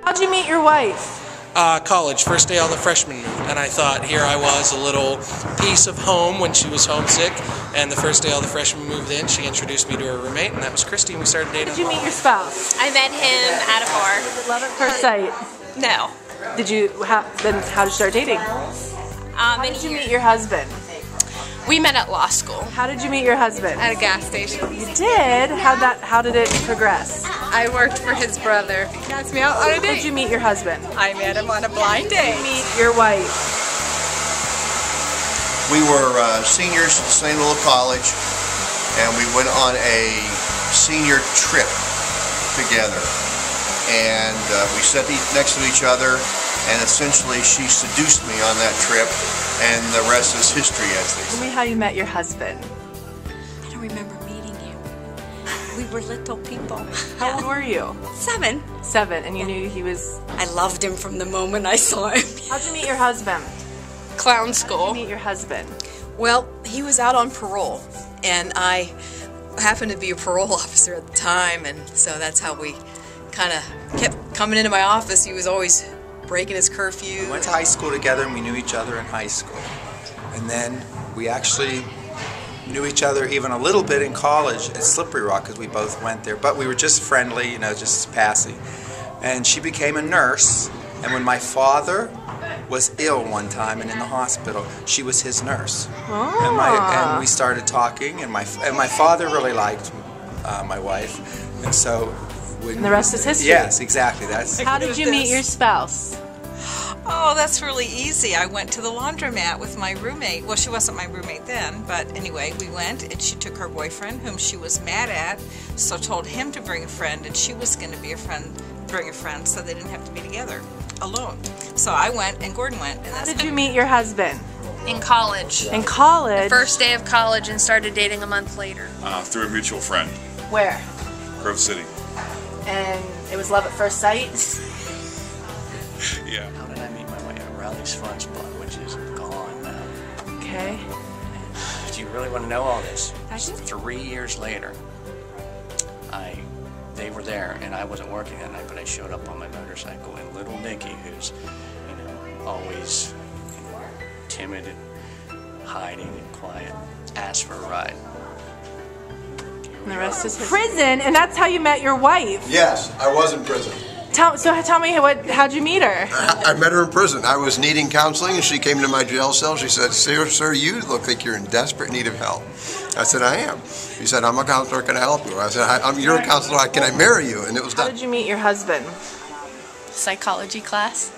How'd you meet your wife? College, first day all the freshmen moved, and I thought here I was, a little piece of home when she was homesick, and the first day all the freshmen moved in, she introduced me to her roommate, and that was Christy, and we started dating. Did you meet your spouse? I met him at a bar. Love at first sight. No. Did you, then how did you start dating? How did you meet your husband? We met at law school. How did you meet your husband? At a gas station. You did? How did it progress? I worked for his brother. He asked me out on a How did date. you meet your husband? I met him on a blind date. Meet your wife. We were seniors at the same little college, and we went on a senior trip together. And we sat next to each other, and essentially she seduced me on that trip, and the rest is history, as they say. Tell me how you met your husband. I don't remember meeting you. We were little people. How old were you? 7. 7, and you knew he was... I loved him from the moment I saw him. How'd you meet your husband? Clown How'd school. you meet your husband? Well, he was out on parole, and I happened to be a parole officer at the time, and so that's how we kind of kept coming into my office. He was always breaking his curfew. We went to high school together, and we knew each other in high school. And then we actually knew each other even a little bit in college at Slippery Rock, because we both went there. But we were just friendly, you know, just passing. And she became a nurse, and when my father was ill one time and in the hospital, she was his nurse. And we started talking, and my father really liked my wife, and so. And the rest is history. Yes, exactly. How did you meet your spouse? Oh, that's really easy. I went to the laundromat with my roommate. Well, she wasn't my roommate then, but anyway, we went, and she took her boyfriend, whom she was mad at, so told him to bring a friend, and she was going to be bring a friend, so they didn't have to be together, alone. So I went, and Gordon went. And How did you meet your husband? In college. In college? First day of college, and started dating a month later. Through a mutual friend. Where? Grove City. And it was love at first sight? Yeah. How did I meet my wife? At Rally's Fun Spot, which is gone now. Okay. Do you really want to know all this? 3 years later, they were there, and I wasn't working that night, but I showed up on my motorcycle, and little Nikki, who's, always timid and hiding and quiet, asked for a ride. And the rest is prison, and that's how you met your wife. Yes, I was in prison. Tell me, how'd you meet her? I met her in prison. I was needing counseling, and she came to my jail cell. She said, sir, you look like you're in desperate need of help. I said, I am. She said, I'm a counselor, can I help you? I said, you're a counselor, can I marry you? And it was done. How did you meet your husband? Psychology class.